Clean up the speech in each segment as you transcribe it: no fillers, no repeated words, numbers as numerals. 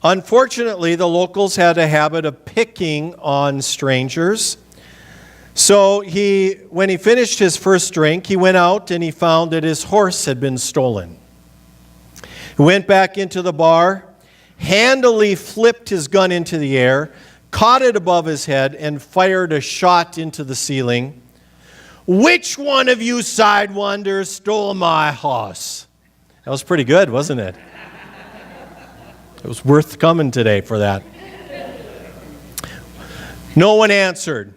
Unfortunately, the locals had a habit of picking on strangers. So when he finished his first drink, he went out and he found that his horse had been stolen. He went back into the bar, handily flipped his gun into the air, caught it above his head, and fired a shot into the ceiling. "Which one of you sidewinders stole my horse?" That was pretty good, wasn't it? It was worth coming today for that. No one answered.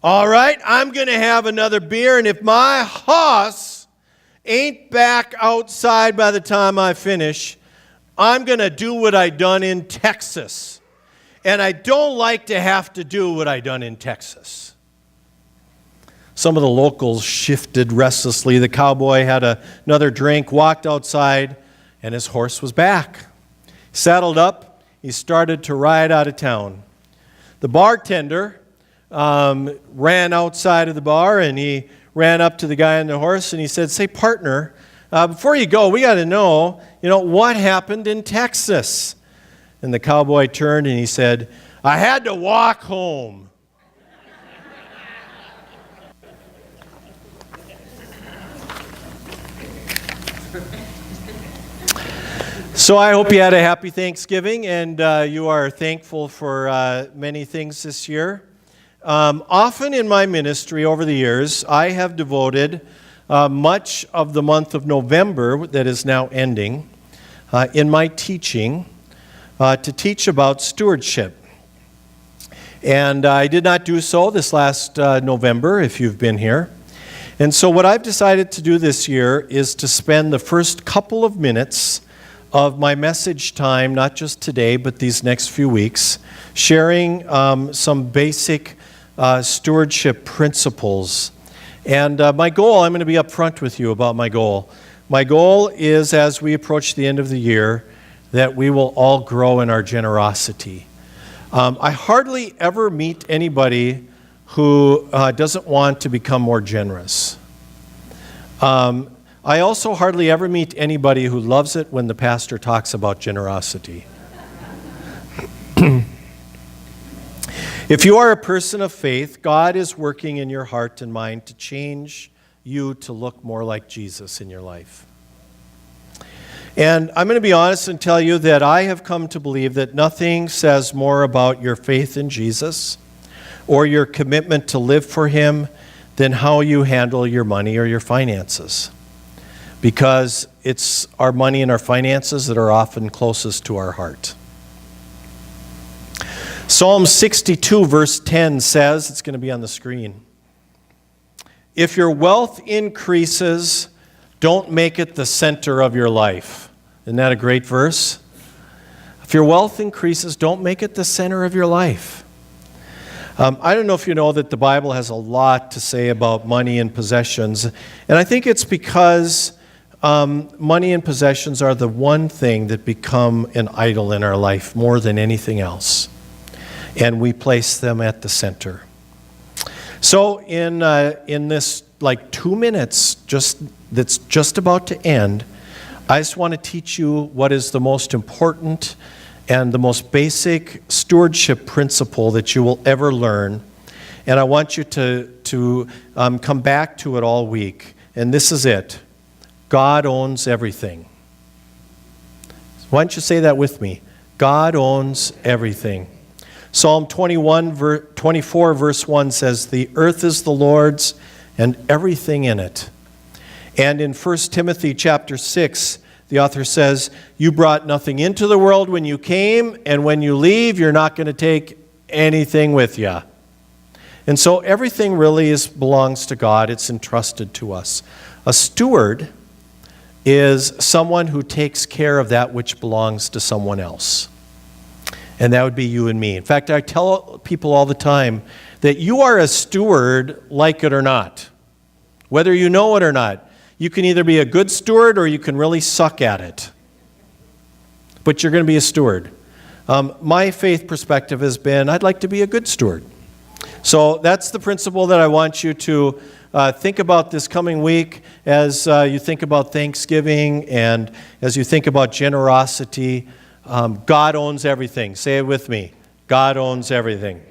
"All right, I'm going to have another beer, and if my horse ain't back outside by the time I finish, I'm going to do what I done in Texas. And I don't like to have to do what I done in Texas." Some of the locals shifted restlessly. The cowboy had another drink, walked outside, and his horse was back. Saddled up, he started to ride out of town. The bartender ran outside of the bar, and he ran up to the guy on the horse, and he said, "Say, partner, before you go, we got to know, what happened in Texas?" And the cowboy turned and he said, "I had to walk home." So I hope you had a happy Thanksgiving and you are thankful for many things this year. Often in my ministry over the years, I have devoted much of the month of November that is now ending in my teaching to teach about stewardship. And I did not do so this last November, if you've been here. And so what I've decided to do this year is to spend the first couple of minutes of my message time, not just today, but these next few weeks, sharing some basic stewardship principles. And my goal, I'm going to be upfront with you about my goal. My goal is, as we approach the end of the year, that we will all grow in our generosity. I hardly ever meet anybody who doesn't want to become more generous. I also hardly ever meet anybody who loves it when the pastor talks about generosity. If you are a person of faith, God is working in your heart and mind to change you to look more like Jesus in your life. And I'm going to be honest and tell you that I have come to believe that nothing says more about your faith in Jesus or your commitment to live for Him than how you handle your money or your finances. Because it's our money and our finances that are often closest to our heart. Psalm 62 verse 10 says, it's going to be on the screen, "If your wealth increases, don't make it the center of your life." Isn't that a great verse? If your wealth increases, don't make it the center of your life. I don't know if you know that the Bible has a lot to say about money and possessions. And I think it's because money and possessions are the one thing that become an idol in our life more than anything else. And we place them at the center. So in this 2 minutes that's just about to end, I just want to teach you what is the most important and the most basic stewardship principle that you will ever learn. And I want you to come back to it all week. And this is it. God owns everything. Why don't you say that with me? God owns everything. Psalm 24 verse 1 says, "The earth is the Lord's and everything in it." And in 1 Timothy chapter 6, the author says, "You brought nothing into the world when you came, and when you leave, you're not going to take anything with you." And so everything really belongs to God. It's entrusted to us. A steward is someone who takes care of that which belongs to someone else. And that would be you and me. In fact, I tell people all the time that you are a steward, like it or not. Whether you know it or not. You can either be a good steward or you can really suck at it. But you're going to be a steward. My faith perspective has been, I'd like to be a good steward. So that's the principle that I want you to think about this coming week as you think about Thanksgiving and as you think about generosity. God owns everything. Say it with me. God owns everything.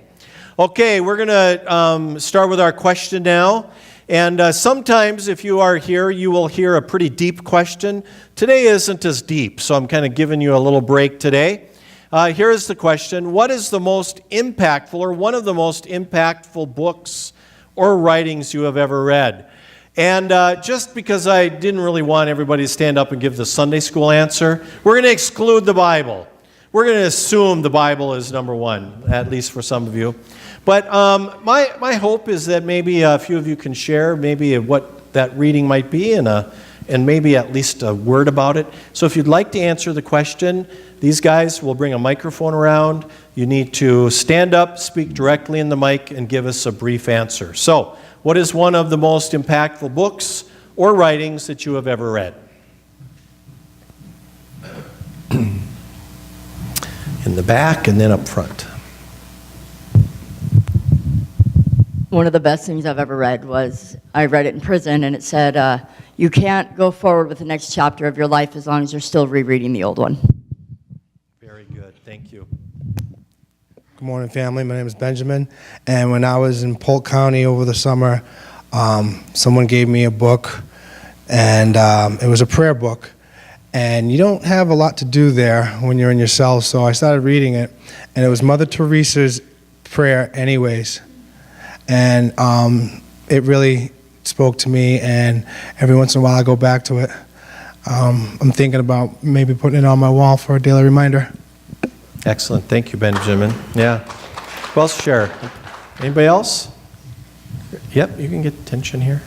Okay, we're going to start with our question now. And sometimes if you are here, you will hear a pretty deep question. Today isn't as deep, so I'm kind of giving you a little break today. Here is the question. What is the most impactful or one of the most impactful books or writings you have ever read? And just because I didn't really want everybody to stand up and give the Sunday school answer, we're going to exclude the Bible. We're going to assume the Bible is number one, at least for some of you. But my hope is that maybe a few of you can share maybe what that reading might be and maybe at least a word about it. So if you'd like to answer the question, these guys will bring a microphone around. You need to stand up, speak directly in the mic, and give us a brief answer. So, what is one of the most impactful books or writings that you have ever read? In the back and then up front. One of the best things I've ever read was, I read it in prison, and it said, you can't go forward with the next chapter of your life as long as you're still rereading the old one. Very good. Thank you. Good morning, family. My name is Benjamin, and when I was in Polk County over the summer, someone gave me a book, and it was a prayer book, and you don't have a lot to do there when you're in your cell, so I started reading it, and it was Mother Teresa's prayer anyways, and it really spoke to me, and every once in a while I go back to it. I'm thinking about maybe putting it on my wall for a daily reminder. Excellent. Thank you, Benjamin. Yeah. Who else share? Anybody else? Yep, you can get attention here.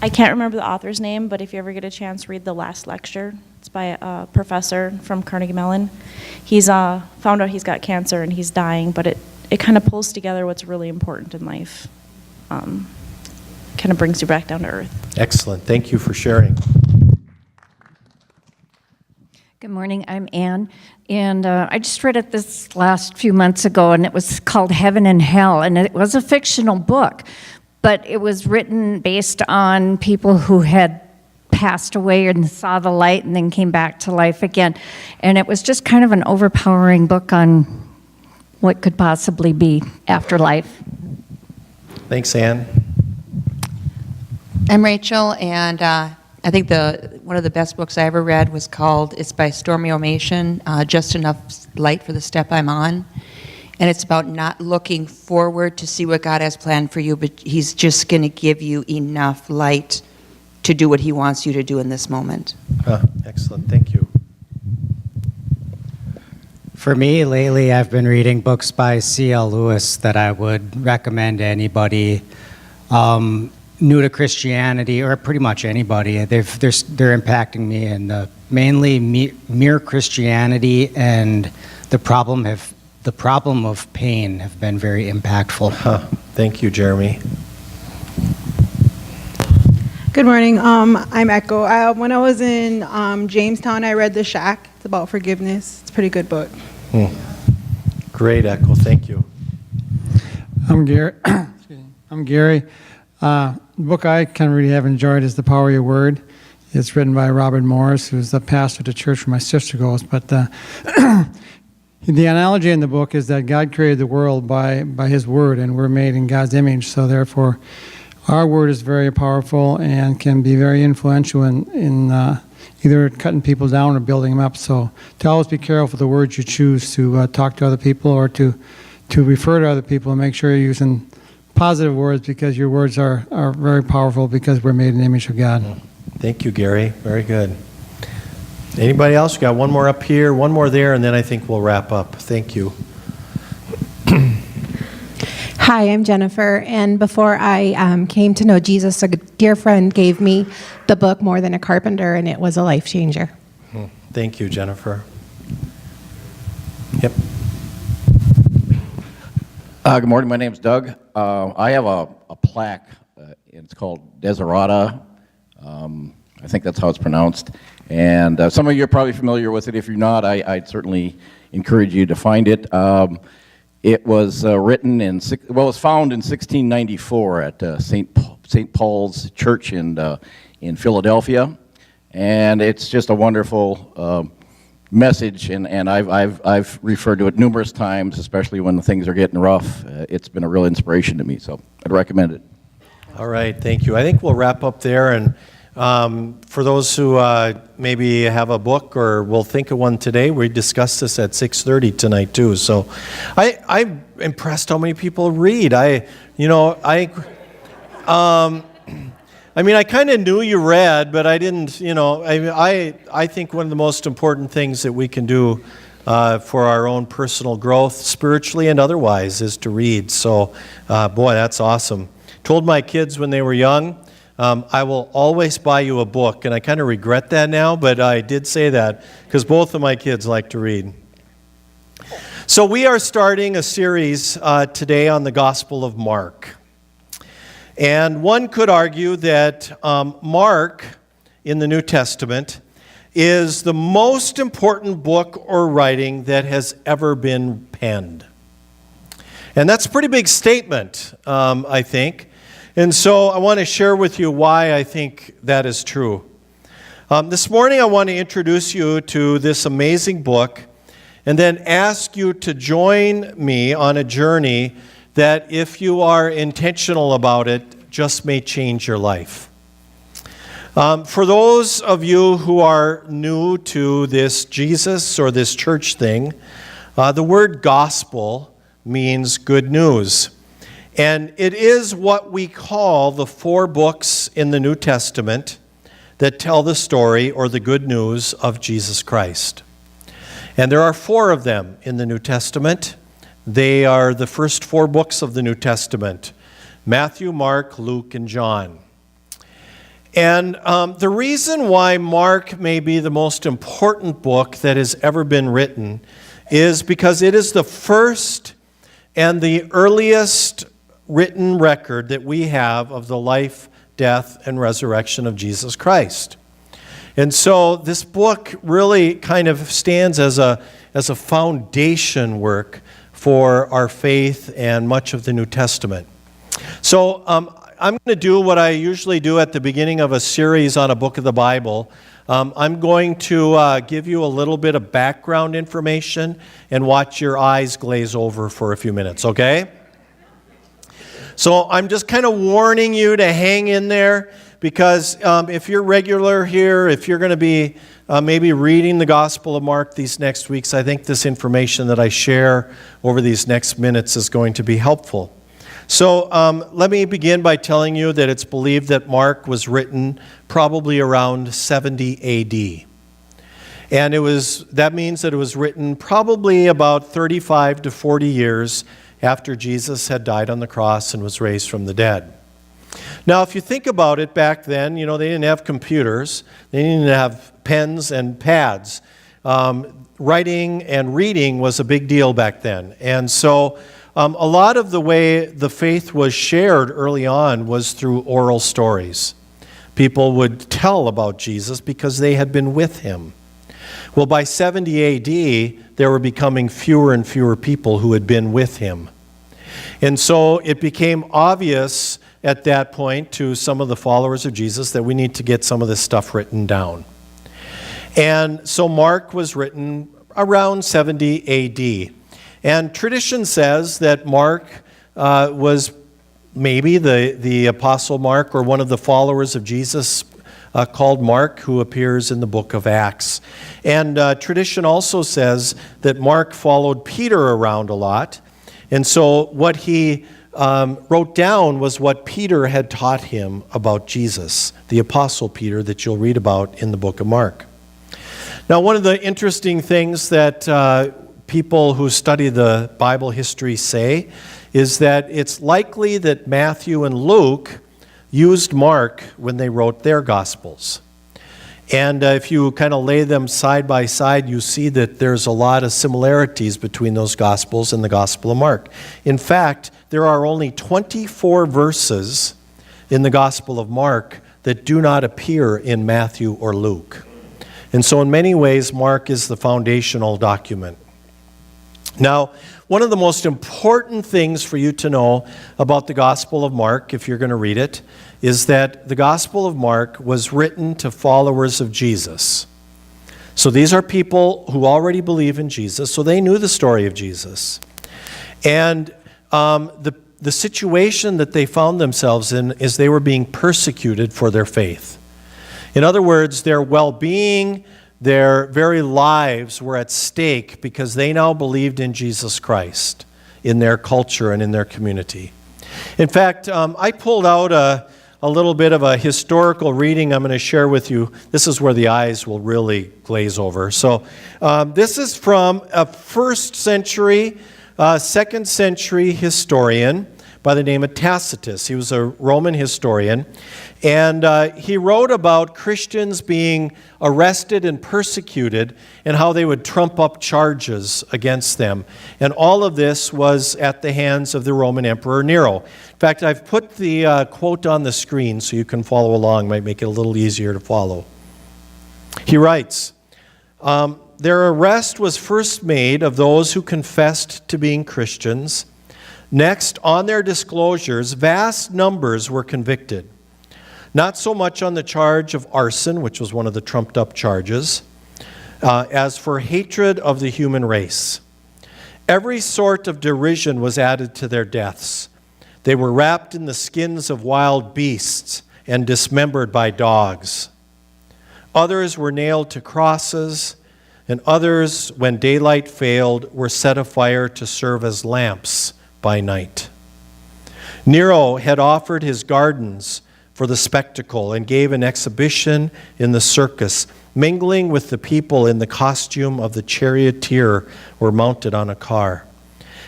I can't remember the author's name, but if you ever get a chance, read The Last Lecture. It's by a professor from Carnegie Mellon. He's found out he's got cancer and he's dying, but it kind of pulls together what's really important in life. Kind of brings you back down to earth. Excellent. Thank you for sharing. Good morning, I'm Ann, and I just read it this last few months ago, and it was called Heaven and Hell, and it was a fictional book, but it was written based on people who had passed away and saw the light and then came back to life again, and it was just kind of an overpowering book on what could possibly be afterlife. Thanks, Ann. I'm Rachel, and I think one of the best books I ever read was called, it's by Stormy O'Mation, Just Enough Light for the Step I'm On. And it's about not looking forward to see what God has planned for you, but He's just going to give you enough light to do what He wants you to do in this moment. Excellent. Thank you. For me, lately, I've been reading books by C.L. Lewis that I would recommend to anybody new to Christianity, or pretty much anybody. They're impacting me, and mainly mere Christianity and the problem of pain have been very impactful. Thank you, Jeremy. Good morning. I'm Echo. When I was in Jamestown, I read The Shack. It's about forgiveness. It's a pretty good book. Great, Echo. Thank you. I'm Gary. I'm Gary. The book I kind of really have enjoyed is The Power of Your Word. It's written by Robert Morris, who's the pastor of the church where my sister goes. But the analogy in the book is that God created the world by His Word, and we're made in God's image. So therefore, our Word is very powerful and can be very influential in either cutting people down or building them up. So to always be careful with the words you choose to talk to other people or to refer to other people, and make sure you're using positive words, because your words are very powerful because we're made in the image of God. Thank you, Gary. Very good. Anybody else? We got one more up here, one more there, and then I think we'll wrap up. Thank you. Hi, I'm Jennifer, and before I came to know Jesus, a dear friend gave me the book More Than a Carpenter, and it was a life changer. Thank you, Jennifer. Yep. Good morning. My name's Doug. I have a plaque. It's called Desiderata. I think that's how it's pronounced. And some of you are probably familiar with it. If you're not, I'd certainly encourage you to find it. It was written it was found in 1694 at St. Paul's Church in Philadelphia. And it's just a wonderful message, and I've referred to it numerous times, especially when things are getting rough. It's been a real inspiration to me, so I'd recommend it. All right, thank you. I think we'll wrap up there. And for those who maybe have a book or will think of one today, we discussed this at 6:30 tonight too. So I'm impressed how many people read. I kind of knew you read, but I didn't, I think one of the most important things that we can do for our own personal growth, spiritually and otherwise, is to read. So, boy, that's awesome. Told my kids when they were young, I will always buy you a book, and I kind of regret that now, but I did say that because both of my kids like to read. So we are starting a series today on the Gospel of Mark. And one could argue that Mark in the New Testament is the most important book or writing that has ever been penned. And that's a pretty big statement, I think. And so I want to share with you why I think that is true. This morning I want to introduce you to this amazing book and then ask you to join me on a journey that, if you are intentional about it, just may change your life. For those of you who are new to this Jesus or this church thing, the word gospel means good news. And it is what we call the 4 books in the New Testament that tell the story or the good news of Jesus Christ. And there are 4 of them in the New Testament. They are the first 4 books of the New Testament: Matthew, Mark, Luke, and John. And the reason why Mark may be the most important book that has ever been written is because it is the first and the earliest written record that we have of the life, death, and resurrection of Jesus Christ. And so this book really kind of stands as a foundation work for our faith and much of the New Testament. So I'm going to do what I usually do at the beginning of a series on a book of the Bible. I'm going to give you a little bit of background information and watch your eyes glaze over for a few minutes, okay? So I'm just kind of warning you to hang in there, because if you're regular here, if you're going to be maybe reading the Gospel of Mark these next weeks, I think this information that I share over these next minutes is going to be helpful. So let me begin by telling you that it's believed that Mark was written probably around 70 A.D. And that means that it was written probably about 35 to 40 years after Jesus had died on the cross and was raised from the dead. Now, if you think about it, back then, they didn't have computers. They didn't have pens and pads. Writing and reading was a big deal back then. And so a lot of the way the faith was shared early on was through oral stories. People would tell about Jesus because they had been with him. Well, by 70 A.D., there were becoming fewer and fewer people who had been with him. And so it became obvious at that point to some of the followers of Jesus that we need to get some of this stuff written down. And so Mark was written around 70 A.D. And tradition says that Mark was maybe the Apostle Mark, or one of the followers of Jesus called Mark, who appears in the book of Acts. And tradition also says that Mark followed Peter around a lot. And so what he wrote down was what Peter had taught him about Jesus, the Apostle Peter that you'll read about in the book of Mark. Now, one of the interesting things that people who study the Bible history say is that it's likely that Matthew and Luke used Mark when they wrote their Gospels. And if you kind of lay them side by side, you see that there's a lot of similarities between those Gospels and the Gospel of Mark. In fact, there are only 24 verses in the Gospel of Mark that do not appear in Matthew or Luke. And so in many ways, Mark is the foundational document. Now, one of the most important things for you to know about the Gospel of Mark, if you're going to read it, is that the Gospel of Mark was written to followers of Jesus. So these are people who already believe in Jesus, so they knew the story of Jesus. And the situation that they found themselves in is they were being persecuted for their faith. In other words, their well-being, their very lives were at stake because they now believed in Jesus Christ in their culture and in their community. In fact, I pulled out a little bit of a historical reading I'm going to share with you. This is where the eyes will really glaze over. So this is from a 1st century, 2nd century historian by the name of Tacitus. He was a Roman historian. And he wrote about Christians being arrested and persecuted and how they would trump up charges against them. And all of this was at the hands of the Roman Emperor Nero. In fact, I've put the quote on the screen so you can follow along. Might make it a little easier to follow. He writes, their arrest was first made of those who confessed to being Christians. Next, on their disclosures, vast numbers were convicted. Not so much on the charge of arson, which was one of the trumped-up charges, as for hatred of the human race. Every sort of derision was added to their deaths. They were wrapped in the skins of wild beasts and dismembered by dogs. Others were nailed to crosses, and others, when daylight failed, were set afire to serve as lamps by night. Nero had offered his gardens for the spectacle and gave an exhibition in the circus, mingling with the people in the costume of the charioteer or mounted on a car.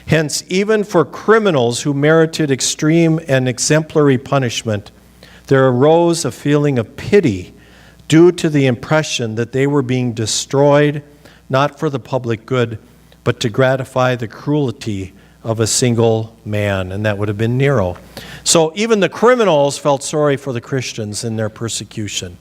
Hence, even for criminals who merited extreme and exemplary punishment, there arose a feeling of pity due to the impression that they were being destroyed not for the public good, but to gratify the cruelty of a single man, and that would have been Nero. So even the criminals felt sorry for the Christians in their persecution.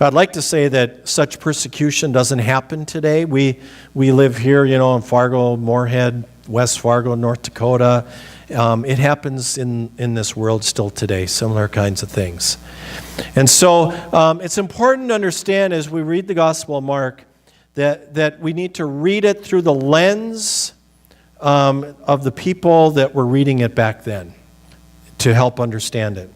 I'd like to say that such persecution doesn't happen today. We live here, in Fargo, Moorhead, West Fargo, North Dakota. It happens in this world still today, similar kinds of things. And so it's important to understand as we read the Gospel of Mark that we need to read it through the lens of the people that were reading it back then to help understand it.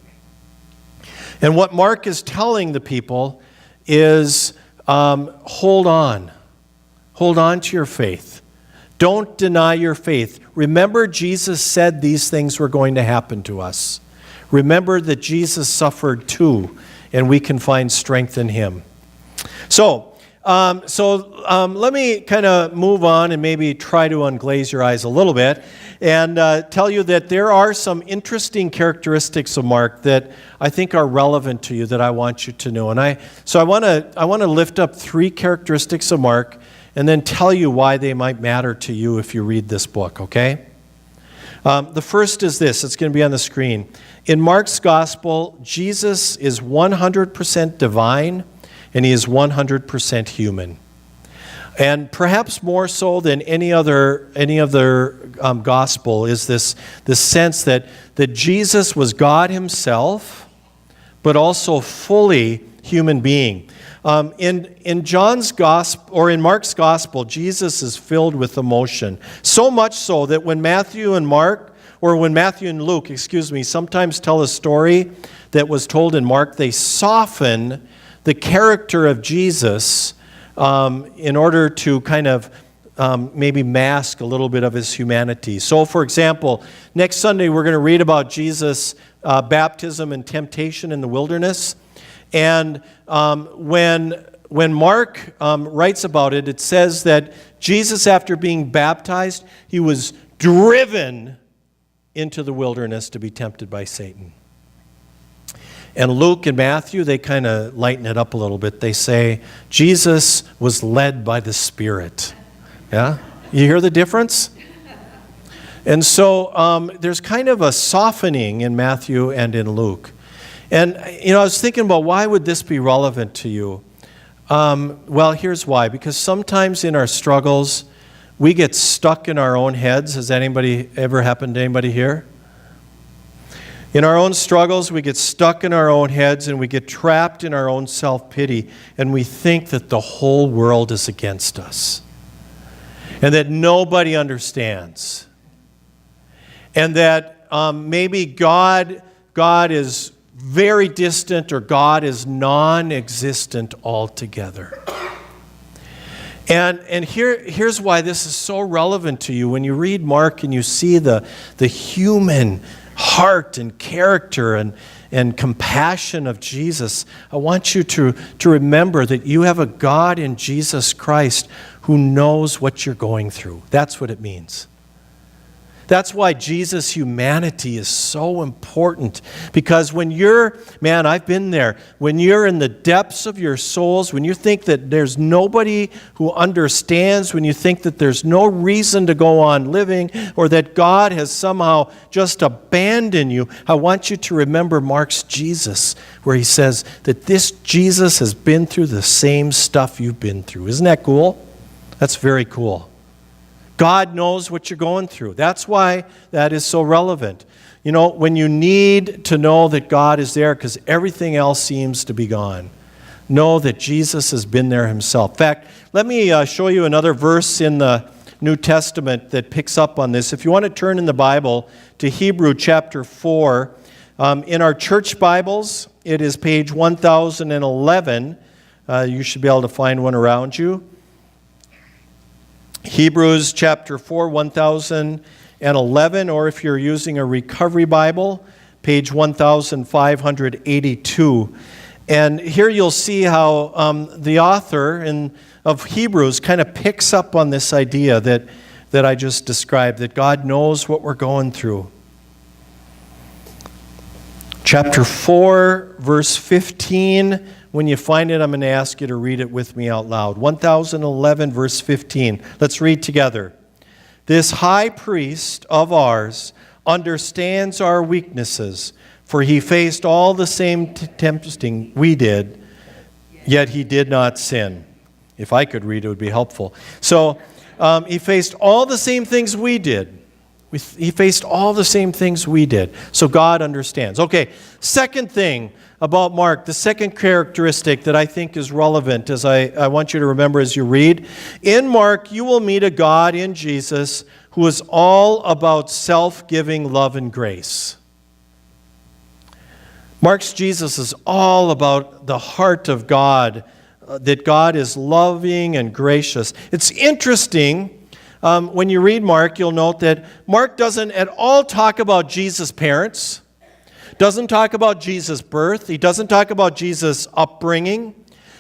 And what Mark is telling the people is hold on. Hold on to your faith. Don't deny your faith. Remember, Jesus said these things were going to happen to us. Remember that Jesus suffered too, and we can find strength in him. So let me kind of move on and maybe try to unglaze your eyes a little bit and tell you that there are some interesting characteristics of Mark that I think are relevant to you that I want you to know. And I want to lift up 3 characteristics of Mark and then tell you why they might matter to you if you read this book, okay? The first is this. It's going to be on the screen. In Mark's gospel, Jesus is 100% divine and he is 100% human. And perhaps more so than any other gospel is this sense that Jesus was God himself, but also fully human being. In John's gospel, or in Mark's gospel, Jesus is filled with emotion. So much so that when Matthew and Luke, sometimes tell a story that was told in Mark, they soften the character of Jesus in order to kind of maybe mask a little bit of his humanity. So, for example, next Sunday we're going to read about Jesus' baptism and temptation in the wilderness. And when Mark writes about it, it says that Jesus, after being baptized, he was driven into the wilderness to be tempted by Satan. And Luke and Matthew, they kind of lighten it up a little bit. They say, Jesus was led by the Spirit. Yeah? You hear the difference? And so there's kind of a softening in Matthew and in Luke. And, I was thinking about why would this be relevant to you? Well, here's why. Because sometimes in our struggles, we get stuck in our own heads. Has anybody ever happened to anybody here? In our own struggles, we get stuck in our own heads and we get trapped in our own self-pity, and we think that the whole world is against us and that nobody understands, and that maybe God is very distant, or God is non-existent altogether. And here's why this is so relevant to you. When you read Mark and you see the human heart and character and compassion of Jesus, I want you to remember that you have a God in Jesus Christ who knows what you're going through. That's what it means. That's why Jesus' humanity is so important. Because when you're, man, I've been there, when you're in the depths of your souls, when you think that there's nobody who understands, when you think that there's no reason to go on living, or that God has somehow just abandoned you, I want you to remember Mark's Jesus, where he says that this Jesus has been through the same stuff you've been through. Isn't that cool? That's very cool. God knows what you're going through. That's why that is so relevant. You know, when you need to know that God is there because everything else seems to be gone, know that Jesus has been there himself. In fact, let me show you another verse in the New Testament that picks up on this. If you want to turn in the Bible to Hebrew chapter 4, in our church Bibles, it is page 1011. You should be able to find one around you. Hebrews chapter 4, 1011, or if you're using a recovery Bible, page 1582. And here you'll see how the author of Hebrews kind of picks up on this idea that I just described, that God knows what we're going through. Chapter 4, verse 15. When you find it, I'm going to ask you to read it with me out loud. 1011, verse 15. Let's read together. This high priest of ours understands our weaknesses, for he faced all the same tempting we did, yet he did not sin. If I could read, it would be helpful. So he faced all the same things we did. He faced all the same things we did. So God understands. Okay, second thing about Mark, the second characteristic that I think is relevant, as I want you to remember as you read. In Mark, you will meet a God in Jesus who is all about self-giving love and grace. Mark's Jesus is all about the heart of God, that God is loving and gracious. It's interesting. When you read Mark, you'll note that Mark doesn't at all talk about Jesus' parents, doesn't talk about Jesus' birth, he doesn't talk about Jesus' upbringing,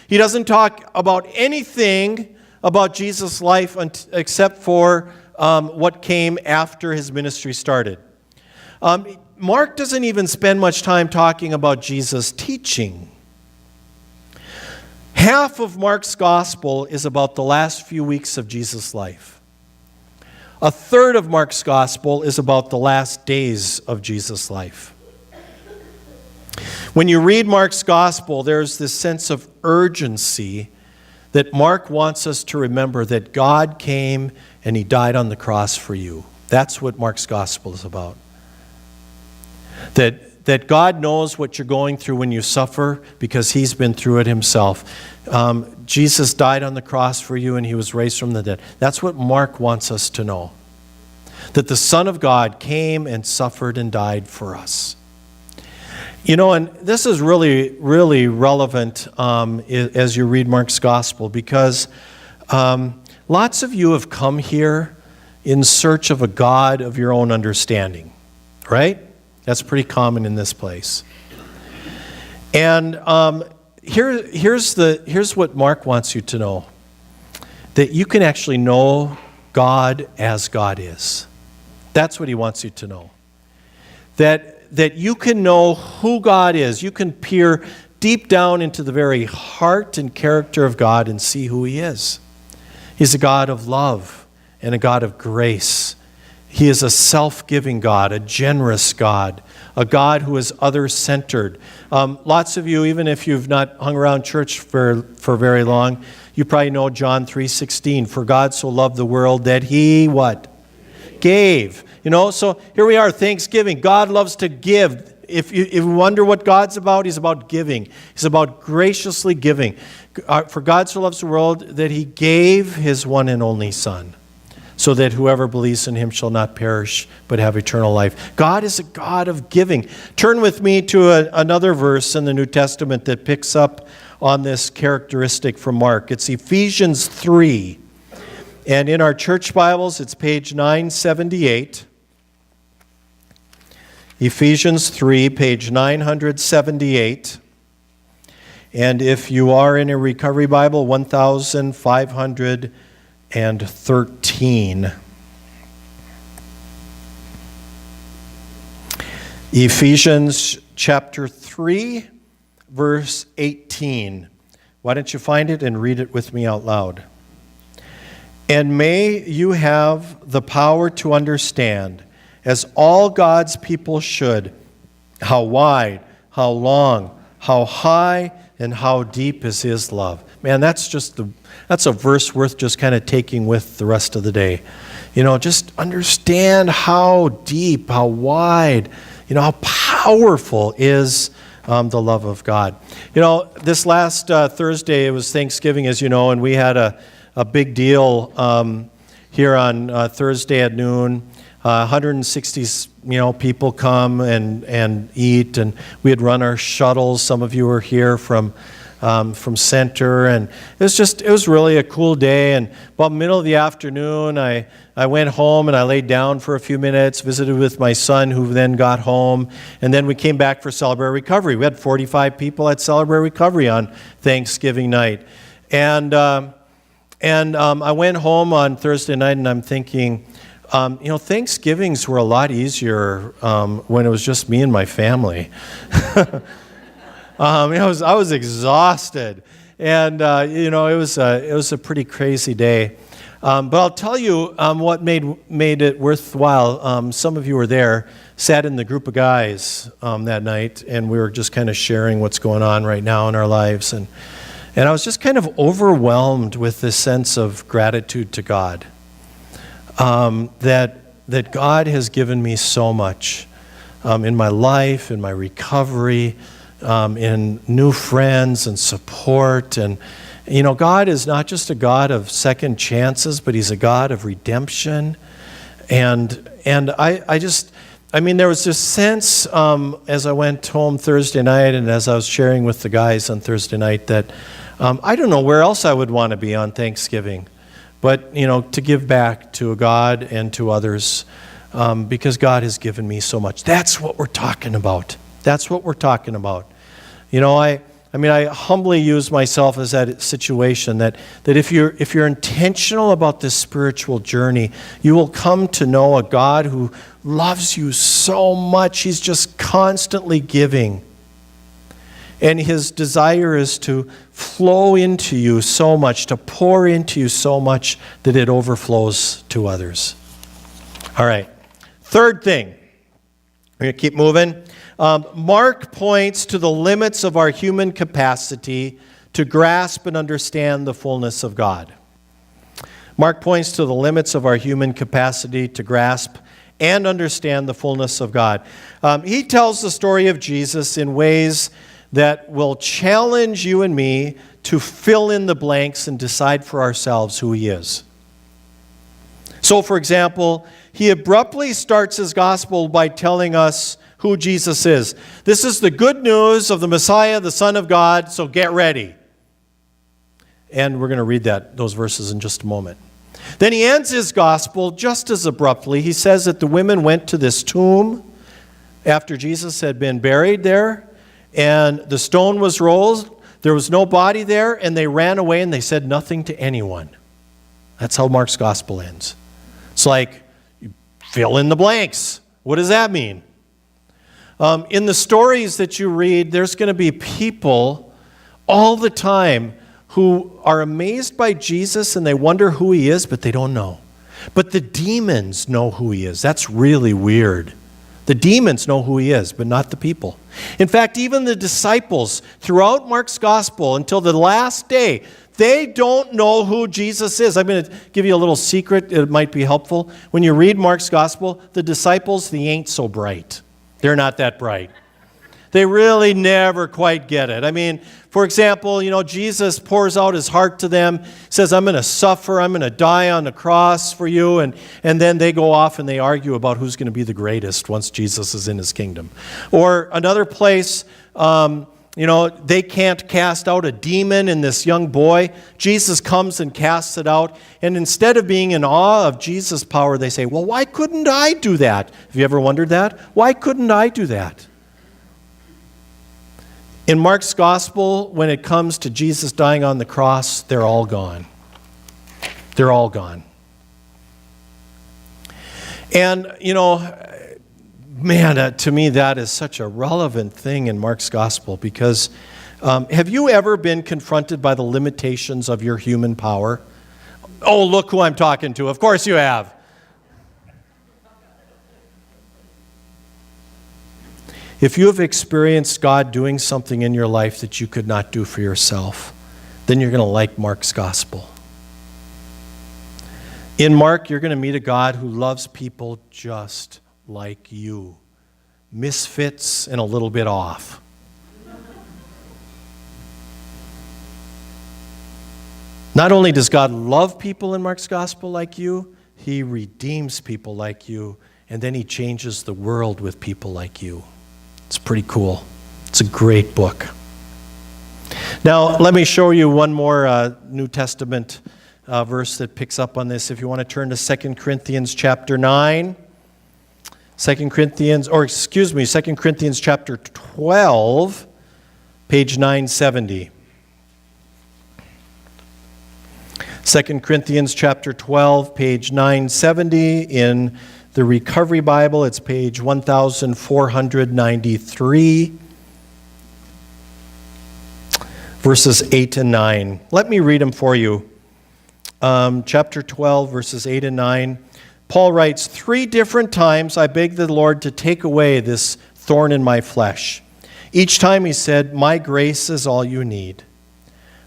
he doesn't talk about anything about Jesus' life except for what came after his ministry started. Mark doesn't even spend much time talking about Jesus' teaching. Half of Mark's gospel is about the last few weeks of Jesus' life. A third of Mark's gospel is about the last days of Jesus' life. When you read Mark's gospel, there's this sense of urgency that Mark wants us to remember that God came and he died on the cross for you. That's what Mark's gospel is about. That God knows what you're going through when you suffer because he's been through it himself. Jesus died on the cross for you and he was raised from the dead. That's what Mark wants us to know. That the Son of God came and suffered and died for us. You know, and this is really, really relevant as you read Mark's gospel because lots of you have come here in search of a God of your own understanding, right? That's pretty common in this place. And here's what Mark wants you to know. That you can actually know God as God is. That's what he wants you to know. That you can know who God is. You can peer deep down into the very heart and character of God and see who he is. He's a God of love and a God of grace. He is a self-giving God, a generous God, a God who is other-centered. Lots of you, even if you've not hung around church for very long, You probably know John 3:16. For God so loved the world that he, what? Gave. So here we are, Thanksgiving. God loves to give. If you wonder what God's about, he's about giving. He's about graciously giving. For God so loves the world that he gave his one and only Son, so that whoever believes in him shall not perish, but have eternal life. God is a God of giving. Turn with me to another verse in the New Testament that picks up on this characteristic from Mark. It's Ephesians 3. And in our church Bibles, it's page 978. Ephesians 3, page 978. And if you are in a recovery Bible, 1513. Ephesians chapter 3, verse 18. Why don't you find it and read it with me out loud? And may you have the power to understand, as all God's people should, how wide, how long, how high, and how deep is his love. Man, that's a verse worth just kind of taking with the rest of the day. Just understand how deep, how wide, how powerful is the love of God. This last Thursday, it was Thanksgiving, as you know, and we had a big deal here on Thursday at noon. 160 people come and eat, and we had run our shuttles. Some of you were here from Center, and it was really a cool day. And about middle of the afternoon, I went home and I laid down for a few minutes, visited with my son, who then got home, and then we came back for Celebrate Recovery. We had 45 people at Celebrate Recovery on Thanksgiving night, and I went home on Thursday night, and I'm thinking, Thanksgivings were a lot easier when it was just me and my family. I was exhausted, and it was a pretty crazy day. But I'll tell you what made it worthwhile. Some of you were there, sat in the group of guys that night, and we were just kind of sharing what's going on right now in our lives, and I was just kind of overwhelmed with this sense of gratitude to God. That God has given me so much in my life, in my recovery, in new friends and support. And, God is not just a God of second chances, but he's a God of redemption. And there was this sense as I went home Thursday night and as I was sharing with the guys on Thursday night that I don't know where else I would want to be on Thanksgiving. But, to give back to God and to others because God has given me so much. That's what we're talking about. That's what we're talking about. I humbly use myself as that situation that if you're intentional about this spiritual journey, you will come to know a God who loves you so much. He's just constantly giving. And his desire is to flow into you so much, to pour into you so much that it overflows to others. All right. Third thing. We're going to keep moving. Mark points to the limits of our human capacity to grasp and understand the fullness of God. Mark points to the limits of our human capacity to grasp and understand the fullness of God. He tells the story of Jesus in ways that will challenge you and me to fill in the blanks and decide for ourselves who he is. So, for example, he abruptly starts his gospel by telling us who Jesus is. This is the good news of the Messiah, the Son of God, so get ready. And we're going to read those verses in just a moment. Then he ends his gospel just as abruptly. He says that the women went to this tomb after Jesus had been buried there, and the stone was rolled. There was no body there, and they ran away, and they said nothing to anyone. That's how Mark's gospel ends. It's like, you fill in the blanks. What does that mean? In the stories that you read, there's going to be people all the time who are amazed by Jesus, and they wonder who he is, but they don't know. But the demons know who he is. That's really weird. The demons know who he is, but not the people. In fact, even the disciples, throughout Mark's gospel until the last day, They don't know who Jesus is. I'm going to give you a little secret. It might be helpful. When you read Mark's gospel, the disciples, they ain't so bright. They're not that bright. They really never quite get it. I mean, for example, Jesus pours out his heart to them, says, I'm going to suffer, I'm going to die on the cross for you, and then they go off and they argue about who's going to be the greatest once Jesus is in his kingdom. Or another place, they can't cast out a demon in this young boy. Jesus comes and casts it out, and instead of being in awe of Jesus' power, they say, well, why couldn't I do that? Have you ever wondered that? Why couldn't I do that? In Mark's gospel, when it comes to Jesus dying on the cross, they're all gone. They're all gone. And, man, to me, that is such a relevant thing in Mark's gospel because have you ever been confronted by the limitations of your human power? Oh, look who I'm talking to. Of course you have. If you have experienced God doing something in your life that you could not do for yourself, then you're going to like Mark's gospel. In Mark, you're going to meet a God who loves people just like you. Misfits and a little bit off. Not only does God love people in Mark's gospel like you, he redeems people like you, and then he changes the world with people like you. It's pretty cool. It's a great book. Now, let me show you one more New Testament verse that picks up on this. If you want to turn to 2 Corinthians chapter 9. 2 Corinthians chapter 12, page 970. 2 Corinthians chapter 12, page 970 in the Recovery Bible. It's page 1493, verses 8 and 9. Let me read them for you. Chapter 12, verses 8 and 9. Paul writes, 3 different times I begged the Lord to take away this thorn in my flesh. Each time he said, my grace is all you need.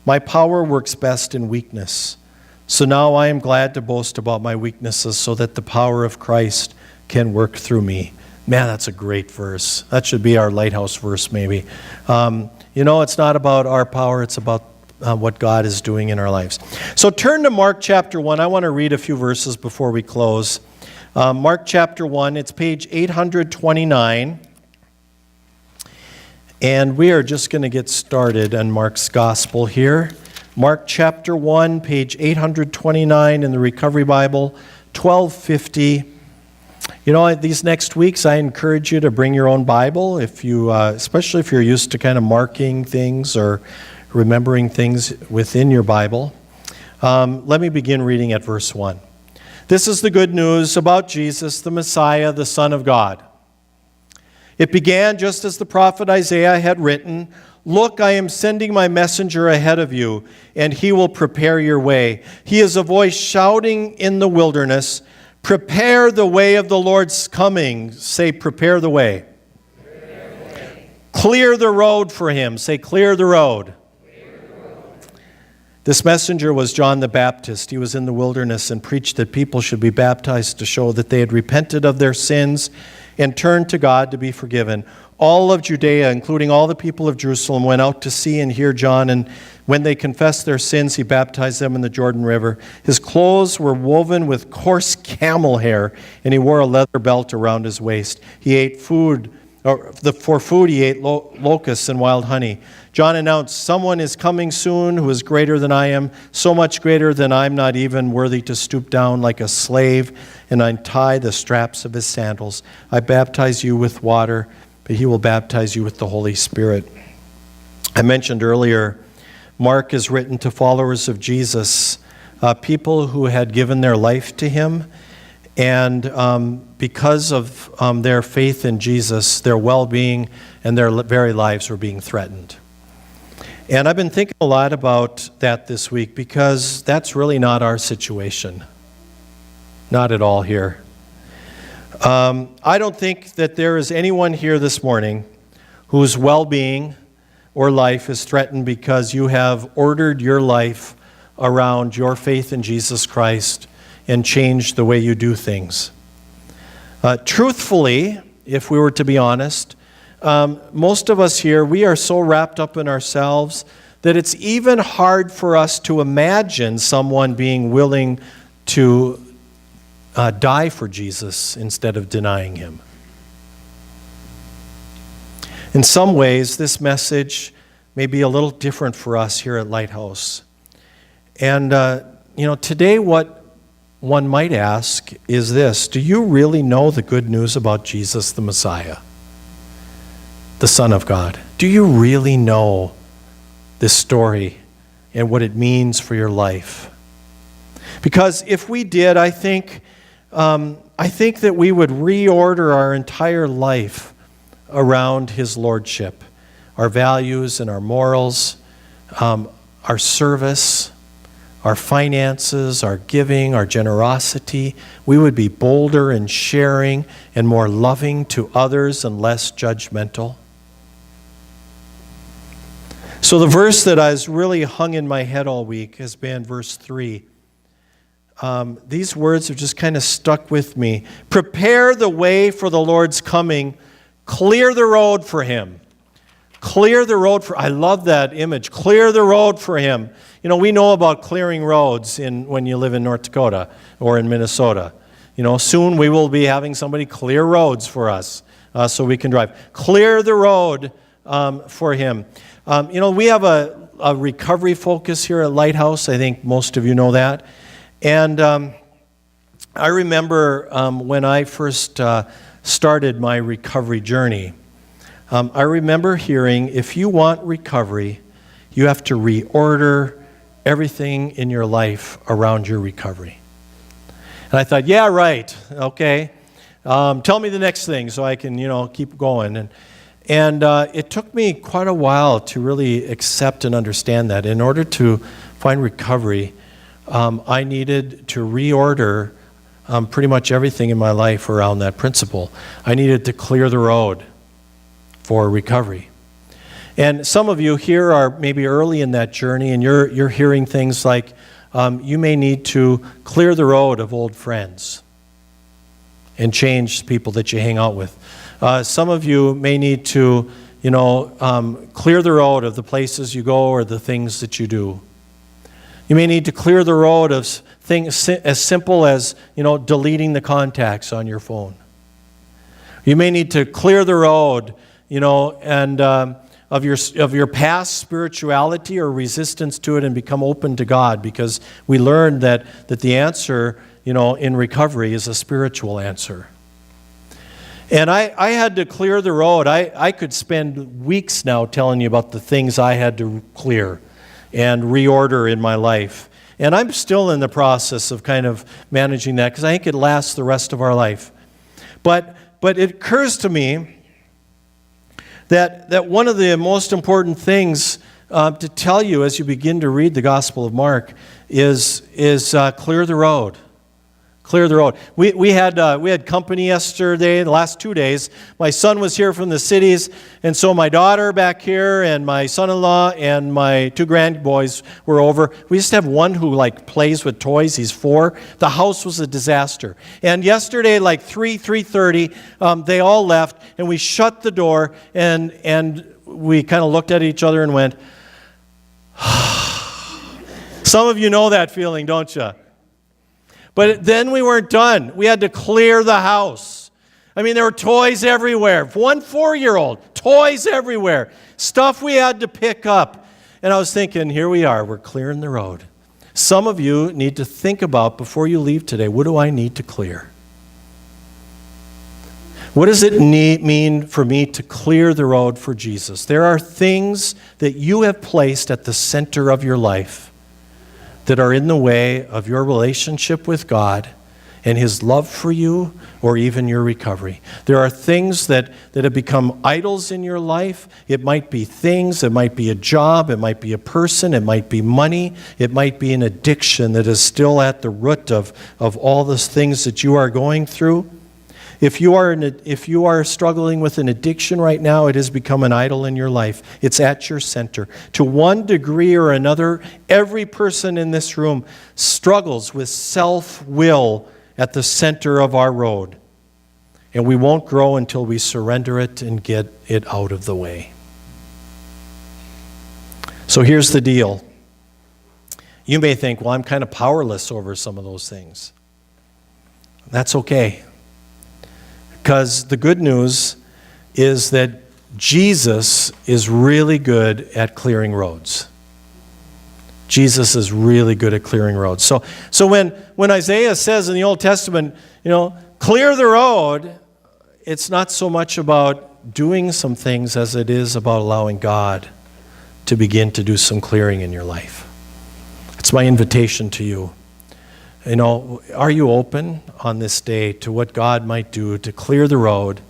My power works best in weakness. So now I am glad to boast about my weaknesses so that the power of Christ can work through me. Man, that's a great verse. That should be our Lighthouse verse maybe. It's not about our power, it's about what God is doing in our lives. So turn to Mark chapter 1. I want to read a few verses before we close. Mark chapter 1, it's page 829. And we are just going to get started on Mark's gospel here. Mark chapter 1, page 829 in the Recovery Bible, 1250. These next weeks, I encourage you to bring your own Bible, especially if you're used to kind of marking things or remembering things within your Bible. Let me begin reading at verse 1. This is the good news about Jesus, the Messiah, the Son of God. It began just as the prophet Isaiah had written, look, I am sending my messenger ahead of you, and he will prepare your way. He is a voice shouting in the wilderness, prepare the way of the Lord's coming. Say, prepare the way. Prepare the way. Clear the road for him. Say, clear the road. This messenger was John the Baptist. He was in the wilderness and preached that people should be baptized to show that they had repented of their sins and turned to God to be forgiven. All of Judea, including all the people of Jerusalem, went out to see and hear John, and when they confessed their sins, he baptized them in the Jordan River. His clothes were woven with coarse camel hair, and he wore a leather belt around his waist. He ate food. For food he ate locusts and wild honey. John announced, someone is coming soon who is greater than I am, so much greater that I'm not even worthy to stoop down like a slave and untie the straps of his sandals. I baptize you with water, but he will baptize you with the Holy Spirit. I mentioned earlier, Mark is written to followers of Jesus, people who had given their life to him. And because of their faith in Jesus, their well-being and their very lives were being threatened. And I've been thinking a lot about that this week because that's really not our situation. Not at all here. I don't think that there is anyone here this morning whose well-being or life is threatened because you have ordered your life around your faith in Jesus Christ and change the way you do things. Truthfully, if we were to be honest, most of us here, we are so wrapped up in ourselves that it's even hard for us to imagine someone being willing to die for Jesus instead of denying him. In some ways, this message may be a little different for us here at Lighthouse. And, today what one might ask is this: do you really know the good news about Jesus the Messiah, the Son of God? Do you really know this story and what it means for your life? Because if we did, I think that we would reorder our entire life around his lordship, our values and our morals, our service, our finances, our giving, our generosity. We would be bolder in sharing and more loving to others and less judgmental. So the verse that has really hung in my head all week has been verse 3. These words have just kind of stuck with me. Prepare the way for the Lord's coming. Clear the road for him. Clear the road for, I love that image. Clear the road for him. We know about clearing roads when you live in North Dakota or in Minnesota. Soon we will be having somebody clear roads for us so we can drive. Clear the road for him. We have a recovery focus here at Lighthouse. I think most of you know that. And I remember when I first started my recovery journey, I remember hearing, if you want recovery, you have to reorder everything in your life around your recovery. And I thought, yeah, right, okay. Tell me the next thing so I can, keep going. And it took me quite a while to really accept and understand that. In order to find recovery, I needed to reorder pretty much everything in my life around that principle. I needed to clear the road for recovery. And some of you here are maybe early in that journey, and you're hearing things like, you may need to clear the road of old friends and change people that you hang out with. Some of you may need to, clear the road of the places you go or the things that you do. You may need to clear the road of things as simple as, deleting the contacts on your phone. You may need to clear the road, and of your past spirituality or resistance to it and become open to God, because we learned that the answer, in recovery is a spiritual answer. And I had to clear the road. I could spend weeks now telling you about the things I had to clear and reorder in my life. And I'm still in the process of kind of managing that, because I think it lasts the rest of our life. But it occurs to me that one of the most important things to tell you as you begin to read the Gospel of Mark is clear the road. Clear the road. We had company yesterday, the last 2 days. My son was here from the cities, and so my daughter back here and my son-in-law and my 2 grandboys were over. We just have one who plays with toys. He's 4. The house was a disaster. And yesterday, 3:30, they all left, and we shut the door, and we kind of looked at each other and went, some of you know that feeling, don't you? But then we weren't done. We had to clear the house. There were toys everywhere. 1 4-year-old, toys everywhere. Stuff we had to pick up. And I was thinking, here we are, we're clearing the road. Some of you need to think about, before you leave today, what do I need to clear? What does it mean for me to clear the road for Jesus? There are things that you have placed at the center of your life that are in the way of your relationship with God and his love for you, or even your recovery. There are things that have become idols in your life. It might be things, it might be a job, it might be a person, it might be money, it might be an addiction that is still at the root of all those things that you are going through. If you are struggling with an addiction right now, it has become an idol in your life. It's at your center. To one degree or another, every person in this room struggles with self-will at the center of our road. And we won't grow until we surrender it and get it out of the way. So here's the deal. You may think, well, I'm kind of powerless over some of those things. That's okay. Because the good news is that Jesus is really good at clearing roads. Jesus is really good at clearing roads. So when Isaiah says in the Old Testament, clear the road, it's not so much about doing some things as it is about allowing God to begin to do some clearing in your life. It's my invitation to you. Are you open on this day to what God might do to clear the road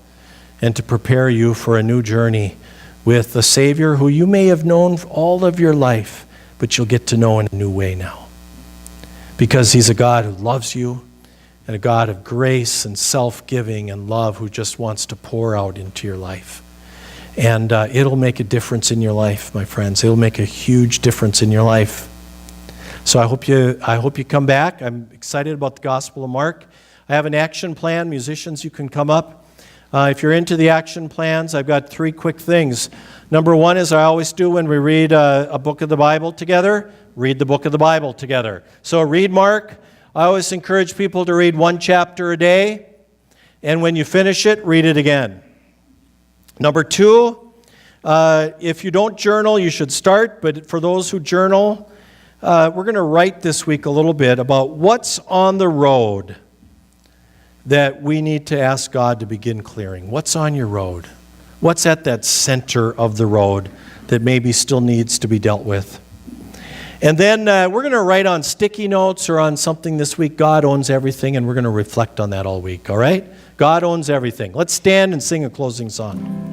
and to prepare you for a new journey with the Savior who you may have known all of your life, but you'll get to know in a new way now? Because He's a God who loves you and a God of grace and self-giving and love who just wants to pour out into your life. And it'll make a difference in your life, my friends. It'll make a huge difference in your life. So I hope you come back. I'm excited about the Gospel of Mark. I have an action plan. Musicians, you can come up. If you're into the action plans, I've got 3 quick things. Number 1 is I always do when we read a book of the Bible together, read the book of the Bible together. So read Mark. I always encourage people to read 1 chapter a day. And when you finish it, read it again. Number 2, if you don't journal, you should start. But for those who journal, we're going to write this week a little bit about what's on the road that we need to ask God to begin clearing. What's on your road? What's at that center of the road that maybe still needs to be dealt with? And then we're going to write on sticky notes or on something this week, God owns everything, and we're going to reflect on that all week, all right? God owns everything. Let's stand and sing a closing song.